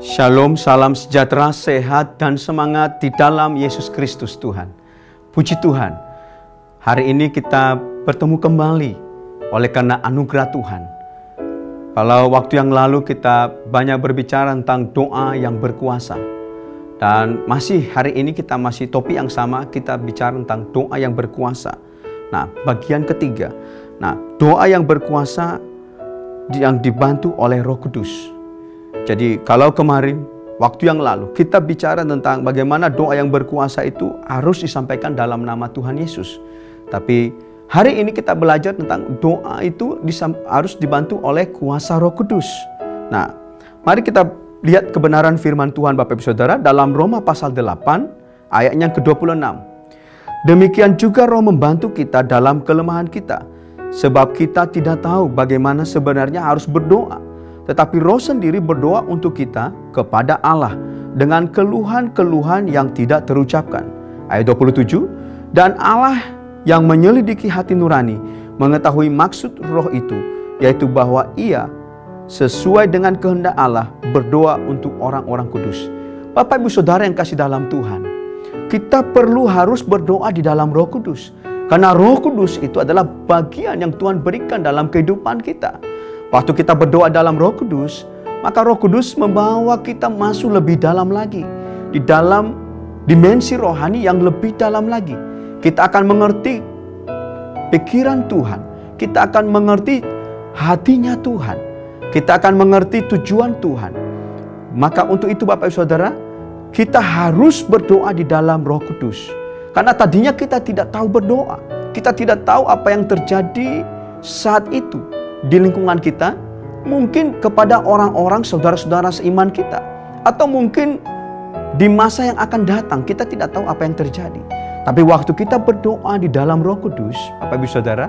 Shalom, salam sejahtera, sehat dan semangat di dalam Yesus Kristus Tuhan. Puji Tuhan, hari ini kita bertemu kembali oleh karena anugerah Tuhan. Kalau waktu yang lalu kita banyak berbicara tentang doa yang berkuasa. Dan masih hari ini kita masih topik yang sama, kita bicara tentang doa yang berkuasa. Nah, bagian ketiga. Nah, doa yang berkuasa yang dibantu oleh Roh Kudus. Jadi kalau kemarin, waktu yang lalu, kita bicara tentang bagaimana doa yang berkuasa itu harus disampaikan dalam nama Tuhan Yesus. Tapi hari ini kita belajar tentang doa itu harus dibantu oleh kuasa Roh Kudus. Nah, mari kita lihat kebenaran firman Tuhan Bapak Ibu Saudara dalam Roma pasal 8 ayatnya ke-26. Demikian juga Roh membantu kita dalam kelemahan kita. Sebab kita tidak tahu bagaimana sebenarnya harus berdoa. Tetapi Roh sendiri berdoa untuk kita kepada Allah dengan keluhan-keluhan yang tidak terucapkan. Ayat 27, dan Allah yang menyelidiki hati nurani mengetahui maksud Roh itu, yaitu bahwa Ia sesuai dengan kehendak Allah berdoa untuk orang-orang kudus. Bapak Ibu Saudara yang kasih dalam Tuhan, kita harus berdoa di dalam Roh Kudus. Karena Roh Kudus itu adalah bagian yang Tuhan berikan dalam kehidupan kita. Waktu kita berdoa dalam Roh Kudus, maka Roh Kudus membawa kita masuk lebih dalam lagi. Di dalam dimensi rohani yang lebih dalam lagi. Kita akan mengerti pikiran Tuhan. Kita akan mengerti hatinya Tuhan. Kita akan mengerti tujuan Tuhan. Maka untuk itu Bapak Ibu Saudara, kita harus berdoa di dalam Roh Kudus. Karena tadinya kita tidak tahu berdoa. Kita tidak tahu apa yang terjadi saat itu di lingkungan kita, mungkin kepada orang-orang saudara-saudara seiman kita, atau mungkin di masa yang akan datang kita tidak tahu apa yang terjadi. Tapi waktu kita berdoa di dalam Roh Kudus, Bapak Ibu Saudara,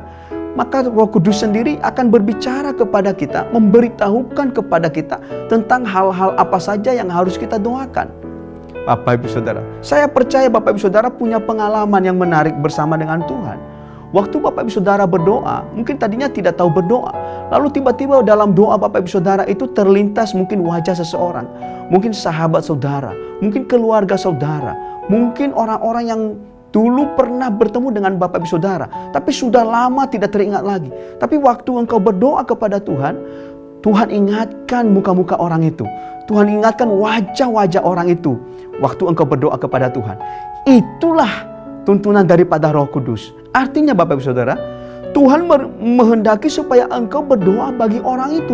maka Roh Kudus sendiri akan berbicara kepada kita, memberitahukan kepada kita tentang hal-hal apa saja yang harus kita doakan. Bapak Ibu Saudara, saya percaya Bapak Ibu Saudara punya pengalaman yang menarik bersama dengan Tuhan. Waktu Bapak Ibu Saudara berdoa, mungkin tadinya tidak tahu berdoa. Lalu tiba-tiba dalam doa Bapak Ibu Saudara itu terlintas mungkin wajah seseorang. Mungkin sahabat saudara, mungkin keluarga saudara. Mungkin orang-orang yang dulu pernah bertemu dengan Bapak Ibu Saudara. Tapi sudah lama tidak teringat lagi. Tapi waktu engkau berdoa kepada Tuhan, Tuhan ingatkan muka-muka orang itu. Tuhan ingatkan wajah-wajah orang itu. Waktu engkau berdoa kepada Tuhan. Itulah tuntunan daripada Roh Kudus. Artinya Bapak Ibu Saudara, Tuhan menghendaki supaya engkau berdoa bagi orang itu.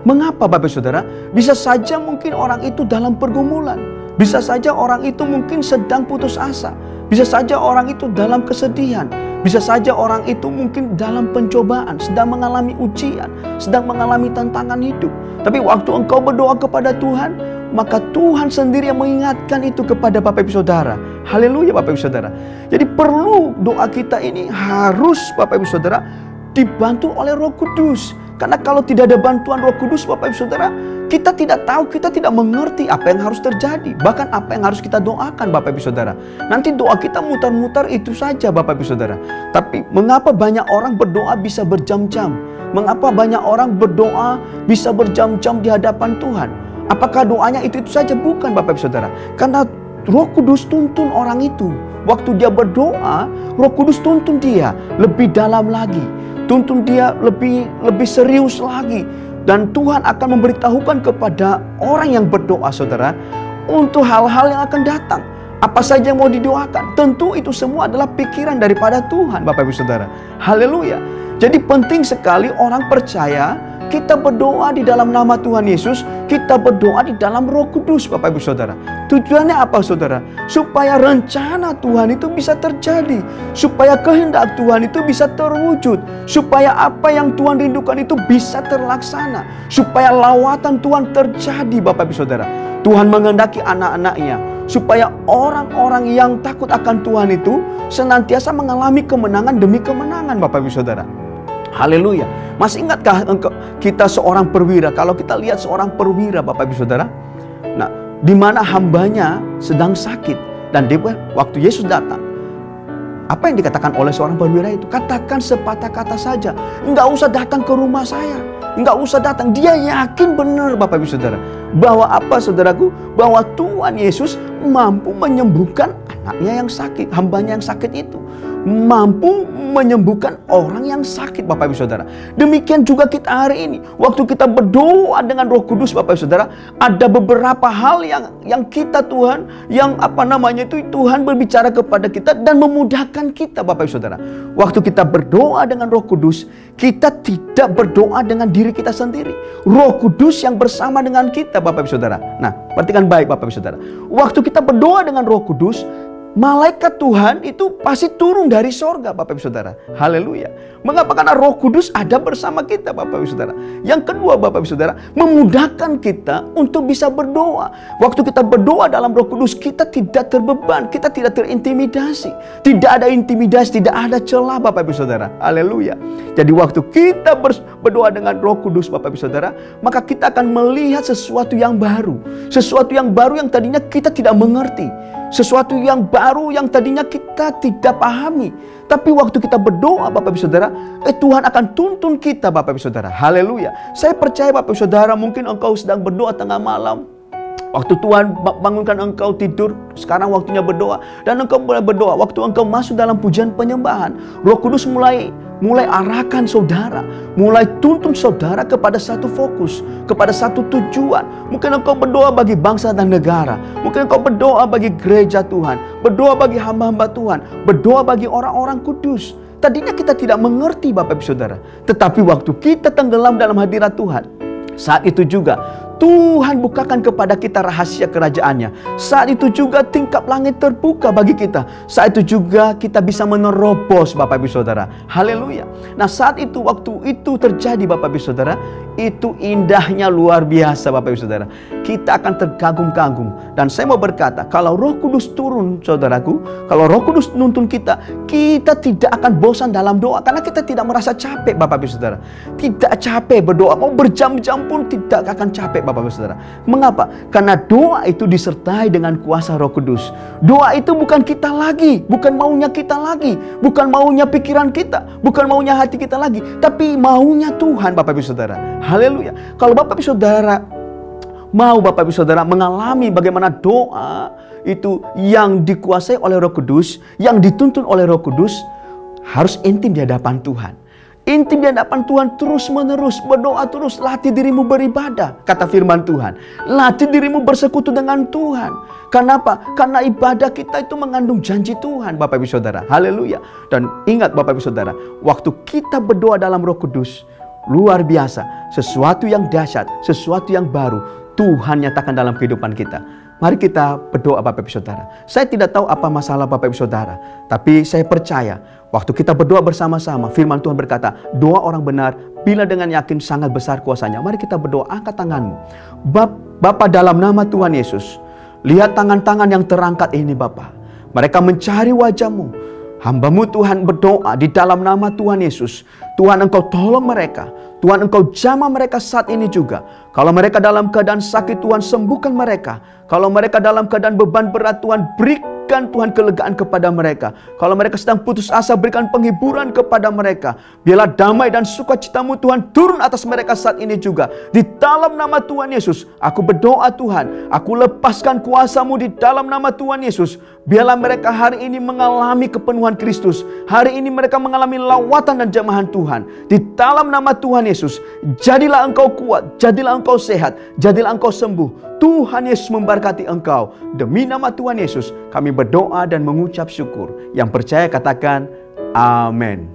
Mengapa Bapak Ibu Saudara? Bisa saja mungkin orang itu dalam pergumulan. Bisa saja orang itu mungkin sedang putus asa. Bisa saja orang itu dalam kesedihan. Bisa saja orang itu mungkin dalam pencobaan, sedang mengalami ujian, sedang mengalami tantangan hidup. Tapi waktu engkau berdoa kepada Tuhan, maka Tuhan sendiri yang mengingatkan itu kepada Bapak Ibu Saudara. Haleluya Bapak Ibu Saudara. Jadi perlu doa kita ini harus Bapak Ibu Saudara dibantu oleh Roh Kudus. Karena kalau tidak ada bantuan Roh Kudus Bapak Ibu Saudara, kita tidak tahu, kita tidak mengerti apa yang harus terjadi. Bahkan apa yang harus kita doakan Bapak Ibu Saudara. Nanti doa kita mutar-mutar itu saja Bapak Ibu Saudara. Tapi mengapa banyak orang berdoa bisa berjam-jam? Mengapa banyak orang berdoa bisa berjam-jam di hadapan Tuhan? Apakah doanya itu saja? Bukan Bapak Ibu Saudara. Karena Roh Kudus tuntun orang itu. Waktu dia berdoa, Roh Kudus tuntun dia lebih dalam lagi. Tuntun dia lebih serius lagi. Dan Tuhan akan memberitahukan kepada orang yang berdoa saudara, untuk hal-hal yang akan datang. Apa saja yang mau didoakan. Tentu itu semua adalah pikiran daripada Tuhan Bapak Ibu Saudara. Haleluya. Jadi penting sekali orang percaya kita berdoa di dalam nama Tuhan Yesus, kita berdoa di dalam Roh Kudus Bapak Ibu Saudara. Tujuannya apa Saudara? Supaya rencana Tuhan itu bisa terjadi, supaya kehendak Tuhan itu bisa terwujud, supaya apa yang Tuhan rindukan itu bisa terlaksana, supaya lawatan Tuhan terjadi Bapak Ibu Saudara. Tuhan menghendaki anak-anaknya supaya orang-orang yang takut akan Tuhan itu senantiasa mengalami kemenangan demi kemenangan Bapak Ibu Saudara. Haleluya. Masih ingatkah kita seorang perwira? Kalau kita lihat seorang perwira Bapak Ibu Saudara, nah, di mana hambanya sedang sakit dan dia waktu Yesus datang, Apa yang dikatakan oleh seorang perwira itu? Katakan sepatah kata saja. Nggak usah datang ke rumah saya. Nggak usah datang. Dia yakin benar, Bapak Ibu Saudara. Bahwa apa, saudaraku? Bahwa Tuhan Yesus mampu menyembuhkan anaknya yang sakit, hambanya yang sakit itu. Mampu menyembuhkan orang yang sakit, Bapak Ibu Saudara. Demikian juga kita hari ini. Waktu kita berdoa dengan Roh Kudus, Bapak Ibu Saudara, ada beberapa hal yang kita Tuhan, Tuhan berbicara kepada kita dan memudahkan kita, Bapak Ibu Saudara. Waktu kita berdoa dengan Roh Kudus, kita tidak berdoa dengan diri kita sendiri. Roh Kudus yang bersama dengan kita, Bapak Ibu Saudara. Nah, perhatikan baik, Bapak Ibu Saudara. Waktu kita berdoa dengan Roh Kudus, malaikat Tuhan itu pasti turun dari sorga, Bapak Ibu Saudara. Haleluya. Mengapa? Karena Roh Kudus ada bersama kita, Bapak Ibu Saudara. Yang kedua, Bapak Ibu Saudara, memudahkan kita untuk bisa berdoa. Waktu kita berdoa dalam Roh Kudus, kita tidak terbeban, kita tidak terintimidasi. Tidak ada intimidasi, tidak ada celah, Bapak Ibu Saudara. Haleluya. Jadi waktu kita berdoa dengan Roh Kudus, Bapak Ibu Saudara, maka kita akan melihat sesuatu yang baru. Sesuatu yang baru yang tadinya kita tidak mengerti. Sesuatu yang baru yang tadinya kita tidak pahami. Tapi waktu kita berdoa, Bapak Ibu Saudara, Tuhan akan tuntun kita, Bapak Ibu Saudara. Haleluya. Saya percaya, Bapak Ibu Saudara, mungkin engkau sedang berdoa tengah malam. Waktu Tuhan bangunkan engkau tidur, sekarang waktunya berdoa. Dan engkau boleh berdoa. Waktu engkau masuk dalam pujian penyembahan, Roh Kudus mulai arahkan saudara, mulai tuntun saudara kepada satu fokus, kepada satu tujuan. Mungkin engkau berdoa bagi bangsa dan negara, mungkin engkau berdoa bagi gereja Tuhan, berdoa bagi hamba-hamba Tuhan, berdoa bagi orang-orang kudus. Tadinya kita tidak mengerti, Bapak Ibu Saudara, tetapi waktu kita tenggelam dalam hadirat Tuhan, saat itu juga Tuhan bukakan kepada kita rahasia kerajaannya. Saat itu juga tingkap langit terbuka bagi kita. Saat itu juga kita bisa menerobos, Bapak Ibu Saudara. Haleluya. Nah, saat itu, waktu itu terjadi, Bapak Ibu Saudara, itu indahnya luar biasa, Bapak Ibu Saudara. Kita akan terkagum-kagum. Dan saya mau berkata, kalau Roh Kudus turun, saudaraku, kalau Roh Kudus nuntun kita, kita tidak akan bosan dalam doa. Karena kita tidak merasa capek, Bapak Ibu Saudara. Tidak capek berdoa. Mau berjam-jam pun tidak akan capek, Bapak Ibu Saudara. Mengapa? Karena doa itu disertai dengan kuasa Roh Kudus. Doa itu bukan kita lagi, bukan maunya kita lagi, bukan maunya pikiran kita, bukan maunya hati kita lagi, tapi maunya Tuhan, Bapak Ibu Saudara. Haleluya. Kalau Bapak Ibu Saudara mau, Bapak Ibu Saudara, mengalami bagaimana doa itu yang dikuasai oleh Roh Kudus, yang dituntun oleh Roh Kudus, harus intim di hadapan Tuhan. Intim di hadapan Tuhan terus-menerus, berdoa terus, latih dirimu beribadah, kata firman Tuhan. Latih dirimu bersekutu dengan Tuhan. Kenapa? Karena ibadah kita itu mengandung janji Tuhan, Bapak Ibu Saudara. Haleluya. Dan ingat, Bapak Ibu Saudara, waktu kita berdoa dalam Roh Kudus, luar biasa, sesuatu yang dahsyat, sesuatu yang baru Tuhan nyatakan dalam kehidupan kita. Mari kita berdoa, Bapak Ibu Saudara. Saya tidak tahu apa masalah Bapak Ibu Saudara, tapi saya percaya waktu kita berdoa bersama-sama, firman Tuhan berkata, doa orang benar bila dengan yakin sangat besar kuasanya. Mari kita berdoa, angkat tanganmu. Bapa, dalam nama Tuhan Yesus, lihat tangan-tangan yang terangkat ini, Bapa. Mereka mencari wajah-Mu. Hamba-Mu Tuhan berdoa di dalam nama Tuhan Yesus. Tuhan, Engkau tolong mereka. Tuhan, Engkau jamah mereka saat ini juga. Kalau mereka dalam keadaan sakit, Tuhan sembuhkan mereka. Kalau mereka dalam keadaan beban berat, Tuhan berikan Tuhan kelegaan kepada mereka. Kalau mereka sedang putus asa, berikan penghiburan kepada mereka. Biarlah damai dan sukacita-Mu Tuhan turun atas mereka saat ini juga. Di dalam nama Tuhan Yesus, aku berdoa Tuhan, aku lepaskan kuasa-Mu di dalam nama Tuhan Yesus. Biarlah mereka hari ini mengalami kepenuhan Kristus. Hari ini mereka mengalami lawatan dan jamahan Tuhan. Di dalam nama Tuhan Yesus, jadilah Engkau kuat, jadilah Engkau sehat, jadilah Engkau sembuh. Tuhan Yesus memberkati engkau. Demi nama Tuhan Yesus, kami berdoa dan mengucap syukur. Yang percaya katakan amin.